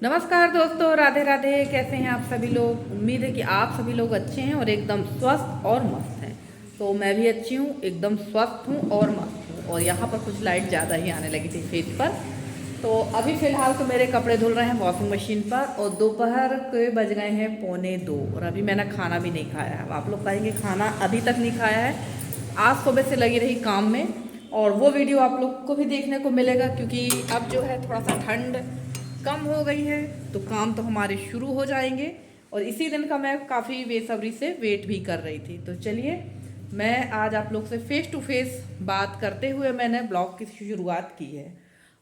नमस्कार दोस्तों, राधे राधे। कैसे हैं आप सभी लोग? उम्मीद है कि आप सभी लोग अच्छे हैं और एकदम स्वस्थ और मस्त हैं। तो मैं भी अच्छी हूँ, एकदम स्वस्थ हूँ और मस्त हूँ। और यहाँ पर कुछ लाइट ज़्यादा ही आने लगी थी फेस पर। तो अभी फ़िलहाल तो मेरे कपड़े धुल रहे हैं वॉशिंग मशीन पर और दोपहर के बज गए हैं 1:45 और अभी मैंने खाना भी नहीं खाया है। आप लोग कहेंगे खाना अभी तक नहीं खाया है। आज सुबह से लगी रही काम में और वो वीडियो आप लोग को भी देखने को मिलेगा, क्योंकि अब जो है थोड़ा सा ठंड कम हो गई है तो काम तो हमारे शुरू हो जाएंगे। और इसी दिन का मैं काफ़ी बेसब्री से वेट भी कर रही थी। तो चलिए, मैं आज आप लोग से फेस टू फेस बात करते हुए मैंने ब्लॉग की शुरुआत की है।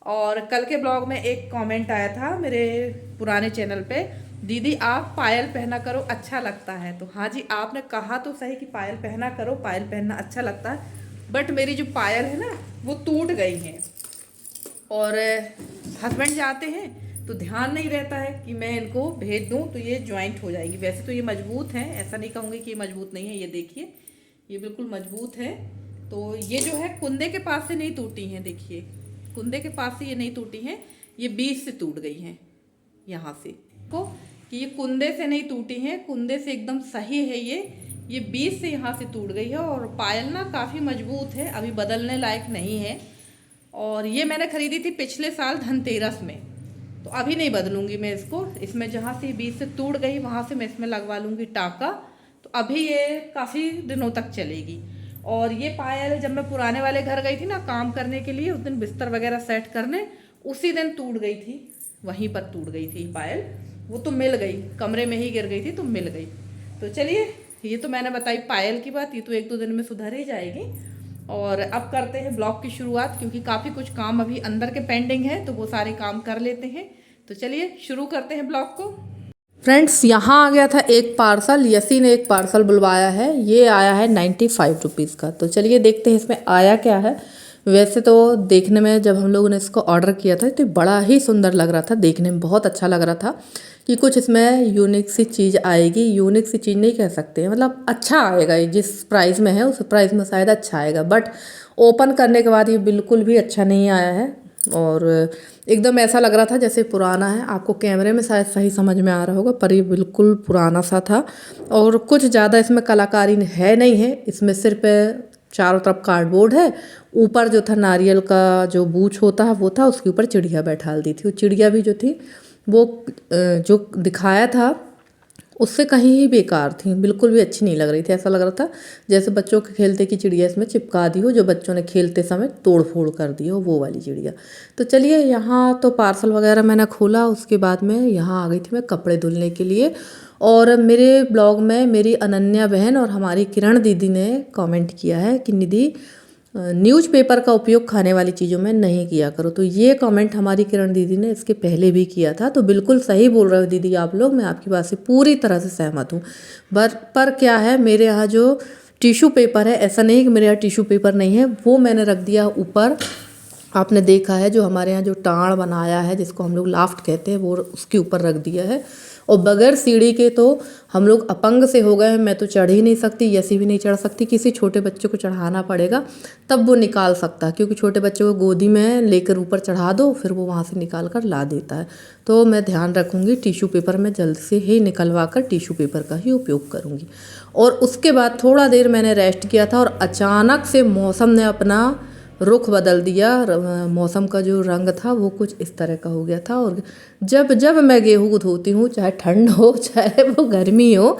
और कल के ब्लॉग में एक कमेंट आया था मेरे पुराने चैनल पे, दीदी आप पायल पहना करो, अच्छा लगता है। तो हाँ जी, आपने कहा तो सही कि पायल पहना करो, पायल पहनना अच्छा लगता है। बट मेरी जो पायल है ना वो टूट गई है और हस्बैंड जाते हैं तो ध्यान नहीं रहता है कि मैं इनको भेज दूं तो ये ज्वाइंट हो जाएगी। वैसे तो ये मजबूत हैं, ऐसा नहीं कहूँगी कि ये मजबूत नहीं है। ये देखिए, ये बिल्कुल मजबूत है। तो ये जो है कुंदे के पास से नहीं टूटी हैं। देखिए, कुंदे के पास से ये नहीं टूटी हैं, ये बीच से टूट गई हैं। यहाँ से को कि ये कुंदे से नहीं टूटी हैं, कुंदे से एकदम सही है। ये बीच से यहाँ से टूट गई है। और पायल ना काफ़ी मजबूत है, अभी बदलने लायक नहीं है। और ये मैंने खरीदी थी पिछले साल धनतेरस में, तो अभी नहीं बदलूंगी मैं इसको। इसमें जहाँ से बीच से टूट गई वहाँ से मैं इसमें लगवा लूँगी टाका, तो अभी ये काफ़ी दिनों तक चलेगी। और ये पायल जब मैं पुराने वाले घर गई थी ना काम करने के लिए, उस दिन बिस्तर वगैरह सेट करने, उसी दिन टूट गई थी, वहीं पर टूट गई थी पायल। वो तो मिल गई, कमरे में ही गिर गई थी तो मिल गई। तो चलिए, ये तो मैंने बताई पायल की बात, ये तो 1-2 दिन में सुधर ही जाएगी। और अब करते हैं ब्लॉग की शुरुआत, क्योंकि काफ़ी कुछ काम अभी अंदर के पेंडिंग है तो वो सारे काम कर लेते हैं। तो चलिए शुरू करते हैं ब्लॉग को। फ्रेंड्स, यहाँ आ गया था एक पार्सल, यसी ने एक पार्सल बुलवाया है। ये आया है 95 रुपीज़ का। तो चलिए देखते हैं इसमें आया क्या है। वैसे तो देखने में जब हम लोगों ने इसको ऑर्डर किया था तो बड़ा ही सुंदर लग रहा था, देखने में बहुत अच्छा लग रहा था कि कुछ इसमें यूनिक सी चीज़ आएगी। यूनिक सी चीज़ नहीं कह सकते, मतलब अच्छा आएगा। ये जिस प्राइस में है उस प्राइस में शायद अच्छा आएगा, बट ओपन करने के बाद ये बिल्कुल भी अच्छा नहीं आया है। और एकदम ऐसा लग रहा था जैसे पुराना है। आपको कैमरे में शायद सही समझ में आ रहा होगा, पर ये बिल्कुल पुराना सा था। और कुछ ज़्यादा इसमें कलाकारी है नहीं है। इसमें सिर्फ चारों तरफ कार्डबोर्ड है, ऊपर जो था नारियल का जो बूच होता है वो था, उसके ऊपर चिड़िया बैठाल दी थी। वो चिड़िया भी जो थी वो जो दिखाया था उससे कहीं ही बेकार थी, बिल्कुल भी अच्छी नहीं लग रही थी। ऐसा लग रहा था जैसे बच्चों के खेलते की चिड़िया इसमें चिपका दी हो, जो बच्चों ने खेलते समय तोड़ फोड़ कर दी हो, वो वाली चिड़िया। तो चलिए, यहाँ तो पार्सल वगैरह मैंने खोला, उसके बाद में यहाँ आ गई थी मैं कपड़े धुलने के लिए। और मेरे ब्लॉग में मेरी अनन्या बहन और हमारी किरण दीदी ने कमेंट किया है कि निधि न्यूज़पेपर का उपयोग खाने वाली चीज़ों में नहीं किया करो। तो ये कमेंट हमारी किरण दीदी ने इसके पहले भी किया था। तो बिल्कुल सही बोल रहे हो दीदी आप लोग, मैं आपकी बात से पूरी तरह से सहमत हूँ। पर क्या है, मेरे यहाँ जो टिश्यू पेपर है, ऐसा नहीं कि मेरे यहाँ टिश्यू पेपर नहीं है, वो मैंने रख दिया ऊपर। आपने देखा है जो हमारे यहाँ जो टाड़ बनाया है जिसको हम लोग लाफ्ट कहते हैं, वो उसके ऊपर रख दिया है। और बगैर सीढ़ी के तो हम लोग अपंग से हो गए हैं, मैं तो चढ़ ही नहीं सकती, यसी भी नहीं चढ़ सकती। किसी छोटे बच्चे को चढ़ाना पड़ेगा तब वो निकाल सकता है, क्योंकि छोटे बच्चे को गोदी में लेकर ऊपर चढ़ा दो, फिर वो वहाँ से निकाल कर ला देता है। तो मैं ध्यान रखूँगी, टिश्यू पेपर मैं जल्द से ही निकलवा कर टिश्यू पेपर का ही उपयोग करूँगी। और उसके बाद थोड़ा देर मैंने रेस्ट किया था और अचानक से मौसम ने अपना रुख बदल दिया। मौसम का जो रंग था वो कुछ इस तरह का हो गया था। और जब जब मैं गेहूँ को धोती हूँ, चाहे ठंड हो चाहे वो गर्मी हो,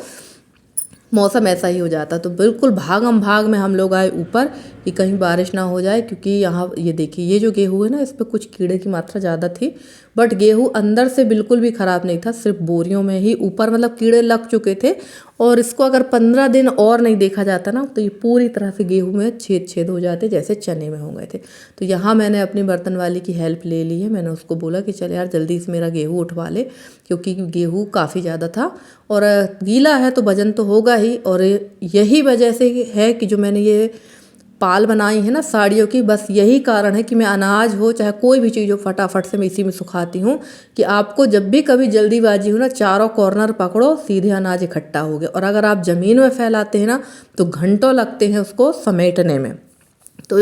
मौसम ऐसा ही हो जाता। तो बिल्कुल भागम भाग में हम लोग आए ऊपर कि कहीं बारिश ना हो जाए, क्योंकि यहाँ ये देखिए, ये जो गेहूँ है ना, इस पर कुछ कीड़े की मात्रा ज़्यादा थी। बट गेहूँ अंदर से बिल्कुल भी ख़राब नहीं था, सिर्फ बोरियों में ही ऊपर मतलब कीड़े लग चुके थे। और इसको अगर 15 दिन और नहीं देखा जाता ना तो ये पूरी तरह से गेहूँ में छेद छेद हो जाते, जैसे चने में हो गए थे। तो यहाँ मैंने अपनी बर्तन वाली की हेल्प ले ली है। मैंने उसको बोला कि चल यार जल्दी से मेरा गेहूँ उठवा ले, क्योंकि गेहूँ काफ़ी ज़्यादा था और गीला है तो वजन तो होगा ही। और यही वजह से है कि जो मैंने ये पाल बनाई है ना साड़ियों की, बस यही कारण है कि मैं अनाज हो चाहे कोई भी चीज़ हो फटाफट से मैं इसी में सुखाती हूँ। कि आपको जब भी कभी जल्दीबाजी हो ना, चारों कॉर्नर पकड़ो, सीधे अनाज इकट्ठा हो गया। और अगर आप ज़मीन में फैलाते हैं ना तो घंटों लगते हैं उसको समेटने में। तो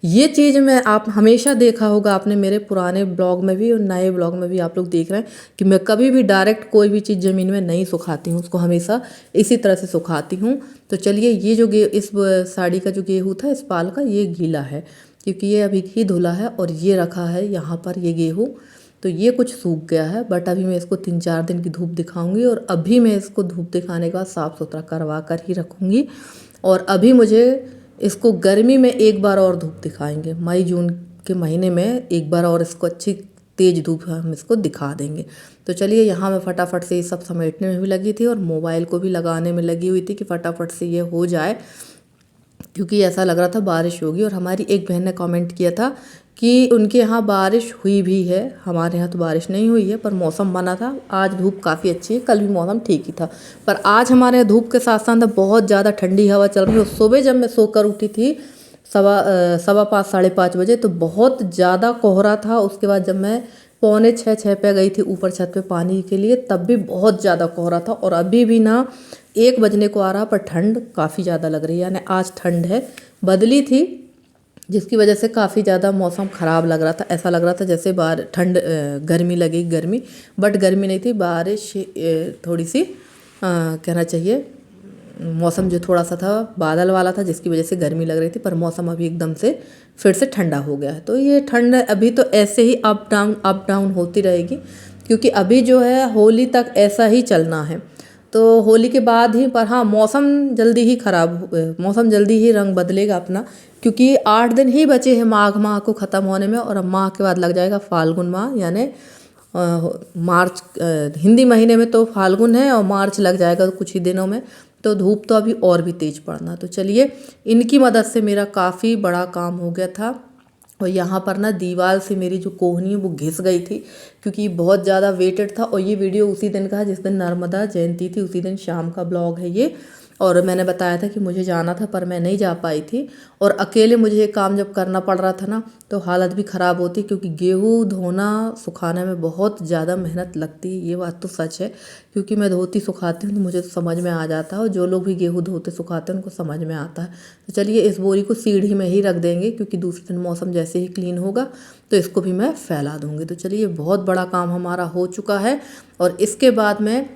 ये चीज़ मैं आप हमेशा देखा होगा आपने मेरे पुराने ब्लॉग में भी और नए ब्लॉग में भी आप लोग देख रहे हैं कि मैं कभी भी डायरेक्ट कोई भी चीज़ ज़मीन में नहीं सुखाती हूँ, उसको हमेशा इसी तरह से सुखाती हूँ। तो चलिए ये जो इस साड़ी का जो गेहूँ था इस पाल का, ये गीला है क्योंकि ये अभी ही धुला है और ये रखा है यहाँ पर ये गेहूँ। तो ये कुछ सूख गया है, बट अभी मैं इसको 3-4 दिन की धूप दिखाऊंगी और अभी मैं इसको धूप दिखाने के बाद साफ़ सुथरा करवा कर ही रखूँगी। और अभी मुझे इसको गर्मी में एक बार और धूप दिखाएंगे, मई जून के महीने में एक बार और इसको अच्छी तेज़ धूप हम इसको दिखा देंगे। तो चलिए यहाँ मैं फटाफट से ये सब समेटने में भी लगी थी और मोबाइल को भी लगाने में लगी हुई थी कि फटाफट से ये हो जाए, क्योंकि ऐसा लग रहा था बारिश होगी। और हमारी एक बहन ने कमेंट किया था कि उनके यहाँ बारिश हुई भी है, हमारे यहाँ तो बारिश नहीं हुई है पर मौसम बना था। आज धूप काफ़ी अच्छी है, कल भी मौसम ठीक ही था, पर आज हमारे यहाँ धूप के साथ साथ बहुत ज़्यादा ठंडी हवा चल रही है। और सुबह जब मैं सोकर उठी थी 5:15 साढ़े 5 बजे तो बहुत ज़्यादा कोहरा था। उसके बाद जब मैं 5:45 पे गई थी ऊपर छत पे पानी के लिए तब भी बहुत ज़्यादा कोहरा था। और अभी भी ना 1 बजने को आ रहा पर ठंड काफ़ी ज़्यादा लग रही है, यानी आज ठंड है। बदली थी जिसकी वजह से काफ़ी ज़्यादा मौसम ख़राब लग रहा था, ऐसा लग रहा था जैसे ठंड गर्मी लगेगी गर्मी, बट गर्मी नहीं थी, बारिश थोड़ी सी कहना चाहिए मौसम जो थोड़ा सा था बादल वाला था जिसकी वजह से गर्मी लग रही थी, पर मौसम अभी एकदम से फिर से ठंडा हो गया है। तो ये ठंड अभी तो ऐसे ही अप डाउन होती रहेगी, क्योंकि अभी जो है होली तक ऐसा ही चलना है। तो होली के बाद ही, पर हाँ मौसम जल्दी ही मौसम जल्दी ही रंग बदलेगा अपना, क्योंकि 8 दिन ही बचे हैं माघ माह को ख़त्म होने में। और अब माह के बाद लग जाएगा फाल्गुन माह, यानी मार्च, हिंदी महीने में तो फाल्गुन है और मार्च लग जाएगा कुछ ही दिनों में। तो धूप तो अभी और भी तेज़ पड़ना। तो चलिए इनकी मदद से मेरा काफ़ी बड़ा काम हो गया था। और यहाँ पर ना दीवार से मेरी जो कोहनी है वो घिस गई थी, क्योंकि बहुत ज़्यादा वेटेड था। और ये वीडियो उसी दिन का है जिस दिन नर्मदा जयंती थी, उसी दिन शाम का ब्लॉग है ये। और मैंने बताया था कि मुझे जाना था पर मैं नहीं जा पाई थी, और अकेले मुझे ये काम जब करना पड़ रहा था ना तो हालत भी ख़राब होती, क्योंकि गेहूँ धोना सुखाने में बहुत ज़्यादा मेहनत लगती है, ये बात तो सच है। क्योंकि मैं धोती सुखाती हूँ तो मुझे समझ में आ जाता है, और जो लोग भी गेहूँ धोते सुखाते हैं उनको समझ में आता है। तो चलिए इस बोरी को सीढ़ी में ही रख देंगे, क्योंकि दूसरे दिन मौसम जैसे ही क्लीन होगा तो इसको भी मैं फैला दूँगी। तो चलिए बहुत बड़ा काम हमारा हो चुका है। और इसके बाद में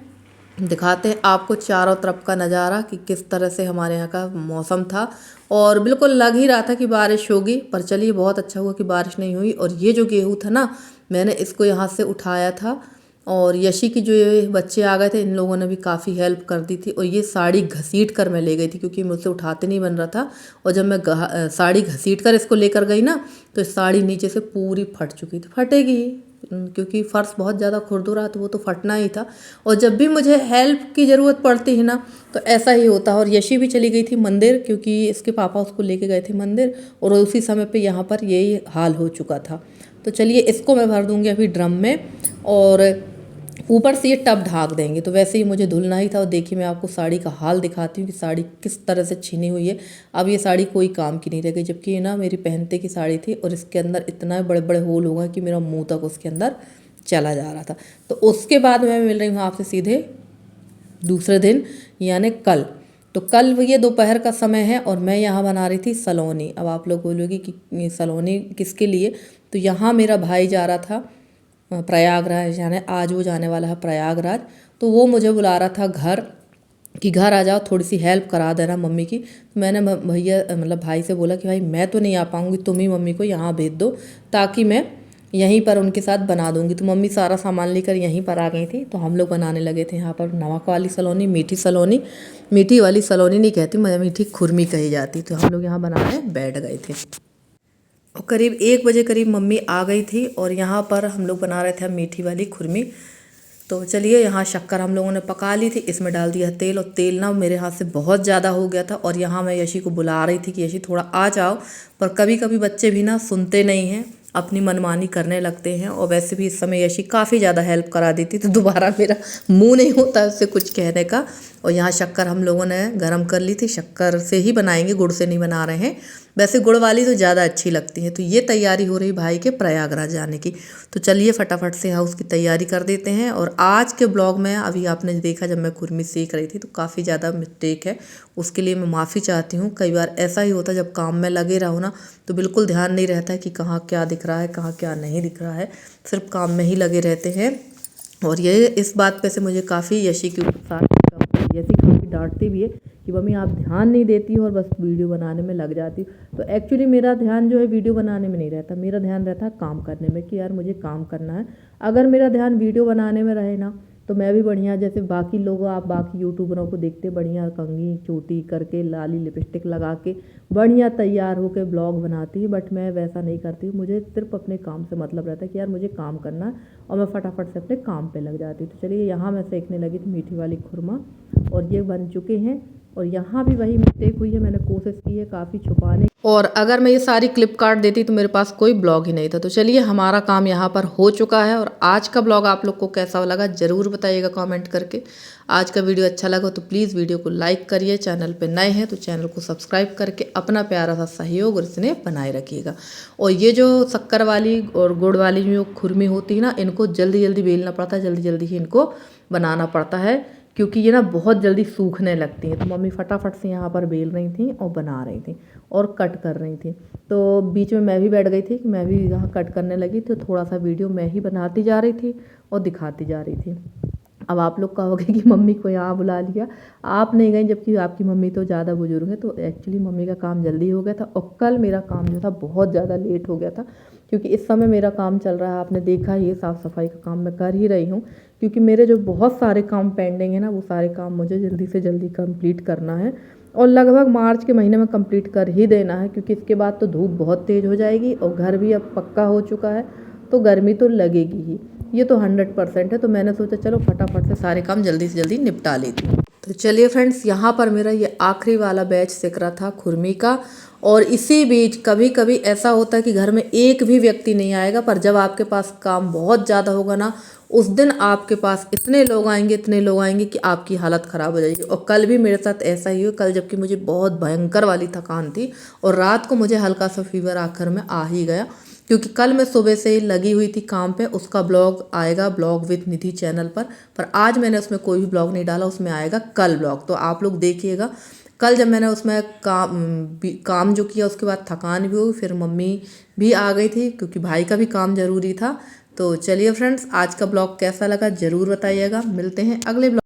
दिखाते हैं आपको चारों तरफ का नज़ारा कि किस तरह से हमारे यहाँ का मौसम था। और बिल्कुल लग ही रहा था कि बारिश होगी, पर चलिए बहुत अच्छा हुआ कि बारिश नहीं हुई। और ये जो गेहूँ था ना, मैंने इसको यहाँ से उठाया था, और यशी की जो ये बच्चे आ गए थे इन लोगों ने भी काफ़ी हेल्प कर दी थी। और ये साड़ी घसीट कर मैं ले गई थी, क्योंकि मुझसे उठाते नहीं बन रहा था। और जब मैं साड़ी घसीट कर इसको लेकर गई ना तो साड़ी नीचे से पूरी फट चुकी थी, फटेगी क्योंकि फ़र्श बहुत ज़्यादा खुरदुरा तो वो तो फटना ही था। और जब भी मुझे हेल्प की ज़रूरत पड़ती है ना तो ऐसा ही होता है। और यशी भी चली गई थी मंदिर, क्योंकि इसके पापा उसको लेके गए थे मंदिर, और उसी समय पे यहाँ पर यही हाल हो चुका था। तो चलिए इसको मैं भर दूँगी अभी ड्रम में, और ऊपर से ये टब ढाक देंगे। तो वैसे ही मुझे धुलना ही था। और देखिए मैं आपको साड़ी का हाल दिखाती हूँ कि साड़ी किस तरह से छिनी हुई है। अब ये साड़ी कोई काम की नहीं रह गई, जबकि ये ना मेरी पहनते की साड़ी थी, और इसके अंदर इतना बड़े बड़े होल हो गए कि मेरा मुंह तक उसके अंदर चला जा रहा था। तो उसके बाद मैं मिल रही हूँ आपसे सीधे दूसरे दिन, यानी कल। तो कल ये दोपहर का समय है और मैं यहाँ बना रही थी सलोनी। अब आप लोग बोलोगे कि सलोनी किसके लिए? तो यहाँ मेरा भाई जा रहा था प्रयागराज, यानी आज वो जाने वाला है प्रयागराज। तो वो मुझे बुला रहा था घर कि घर आ जाओ, थोड़ी सी हेल्प करा देना मम्मी की। तो मैंने भैया मतलब भाई से बोला कि भाई मैं तो नहीं आ पाऊँगी, तुम ही मम्मी को यहाँ भेज दो ताकि मैं यहीं पर उनके साथ बना दूँगी। तो मम्मी सारा सामान लेकर यहीं पर आ गई थी। तो हम लोग बनाने लगे थे यहाँ पर नमक वाली सलोनी, मीठी सलोनी। मीठी वाली सलोनी नहीं कहती मैं, मीठी खुरमी कही जाती। तो हम लोग यहाँ बनाने बैठ गए थे। और करीब 1 बजे करीब मम्मी आ गई थी, और यहाँ पर हम लोग बना रहे थे मीठी वाली खुरमी। तो चलिए यहाँ शक्कर हम लोगों ने पका ली थी, इसमें डाल दिया तेल। और तेल ना मेरे हाथ से बहुत ज़्यादा हो गया था। और यहाँ मैं यशी को बुला रही थी कि यशी थोड़ा आ जाओ, पर कभी कभी बच्चे भी ना सुनते नहीं हैं, अपनी मनमानी करने लगते हैं। और वैसे भी इस समय यशी काफ़ी ज़्यादा हेल्प करा दी थी, तो दोबारा मेरा मुंह नहीं होता उससे कुछ कहने का। और यहाँ शक्कर हम लोगों ने गर्म कर ली थी, शक्कर से ही बनाएंगे, गुड़ से नहीं बना रहे हैं। वैसे गुड़ वाली तो ज़्यादा अच्छी लगती है। तो ये तैयारी हो रही भाई के प्रयागराज जाने की। तो चलिए फटाफट से यहाँ उसकी तैयारी कर देते हैं। और आज के ब्लॉग में अभी आपने देखा जब मैं खुरमी सेक रही थी तो काफ़ी ज़्यादा मिस्टेक है, उसके लिए मैं माफ़ी चाहती हूँ। कई बार ऐसा ही होता है जब काम में लगे रहो ना तो बिल्कुल ध्यान नहीं रहता है कि कहाँ क्या दिख रहा है, कहाँ क्या नहीं दिख रहा है, सिर्फ काम में ही लगे रहते हैं। और ये इस बात पे से मुझे काफ़ी यशी की यशी काफ़ी डांटती भी है कि मम्मी आप ध्यान नहीं देती हो और बस वीडियो बनाने में लग जाती हो। तो एक्चुअली मेरा ध्यान जो है वीडियो बनाने में नहीं रहता, मेरा ध्यान रहता है काम करने में कि यार मुझे काम करना है। अगर मेरा ध्यान वीडियो बनाने में रहे ना तो मैं भी बढ़िया, जैसे बाकी लोग आप बाकी यूट्यूबरों को देखते बढ़िया कंघी चोटी करके लाली लिपस्टिक लगा के बढ़िया तैयार होकर ब्लॉग बनाती है, बट मैं वैसा नहीं करती हूँ। मुझे सिर्फ अपने काम से मतलब रहता है कि यार मुझे काम करना है और मैं फटाफट से अपने काम पे लग जाती हूँ। तो चलिए यहाँ मैं सेकने लगी थी मीठी वाली खुरमा और ये बन चुके हैं। और यहाँ भी वही मिस्टेक हुई है, मैंने कोशिश की है काफ़ी छुपाने, और अगर मैं ये सारी क्लिप काट देती तो मेरे पास कोई ब्लॉग ही नहीं था। तो चलिए हमारा काम यहाँ पर हो चुका है। और आज का ब्लॉग आप लोग को कैसा लगा ज़रूर बताइएगा कमेंट करके। आज का वीडियो अच्छा लगा तो प्लीज़ वीडियो को लाइक करिए, चैनल पे नए हैं तो चैनल को सब्सक्राइब करके अपना प्यारा सा सहयोग और स्नेह बनाए रखिएगा। और ये जो शक्कर वाली और गुड़ वाली जो खुरमी होती है ना, इनको जल्दी जल्दी बेलना पड़ता है, जल्दी जल्दी ही इनको बनाना पड़ता है क्योंकि ये ना बहुत जल्दी सूखने लगती हैं। तो मम्मी फटाफट से यहाँ पर बेल रही थी और बना रही थी और कट कर रही थी। तो बीच में मैं भी बैठ गई थी कि मैं भी यहाँ कट करने लगी, तो थोड़ा सा वीडियो मैं ही बनाती जा रही थी और दिखाती जा रही थी। अब आप लोग कहोगे कि मम्मी को यहाँ बुला लिया, आप नहीं गई, जबकि आपकी मम्मी तो ज़्यादा बुजुर्ग है। तो एक्चुअली मम्मी का काम जल्दी हो गया था और कल मेरा काम जो था बहुत ज़्यादा लेट हो गया था, क्योंकि इस समय मेरा काम चल रहा है, आपने देखा ये साफ़ सफाई का काम मैं कर ही रही हूँ, क्योंकि मेरे जो बहुत सारे काम पेंडिंग है ना वो सारे काम मुझे जल्दी से जल्दी कंप्लीट करना है और लगभग मार्च के महीने में कंप्लीट कर ही देना है, क्योंकि इसके बाद तो धूप बहुत तेज़ हो जाएगी और घर भी अब पक्का हो चुका है तो गर्मी तो लगेगी ही, ये तो 100% है। तो मैंने सोचा चलो फटाफट से सारे काम जल्दी से जल्दी निपटा लेती हूँ। तो चलिए फ्रेंड्स, यहाँ पर मेरा ये आखिरी वाला बैच सेक रहा था खुरमी का। और इसी बीच कभी कभी ऐसा होता है कि घर में एक भी व्यक्ति नहीं आएगा, पर जब आपके पास काम बहुत ज़्यादा होगा ना उस दिन आपके पास इतने लोग आएंगे कि आपकी हालत ख़राब हो जाएगी। और कल भी मेरे साथ ऐसा ही हुआ। कल जबकि मुझे बहुत भयंकर वाली थकान थी और रात को मुझे हल्का सा फीवर आखिर में आ ही गया, क्योंकि कल मैं सुबह से लगी हुई थी काम पे। उसका ब्लॉग आएगा ब्लॉग विद निधि चैनल पर आज मैंने उसमें कोई भी ब्लॉग नहीं डाला, उसमें आएगा कल ब्लॉग, तो आप लोग देखिएगा। कल जब मैंने उसमें काम जो किया उसके बाद थकान भी हुई, फिर मम्मी भी आ गई थी क्योंकि भाई का भी काम ज़रूरी था। तो चलिए फ्रेंड्स, आज का ब्लॉग कैसा लगा ज़रूर बताइएगा। मिलते हैं अगले ब्लॉग।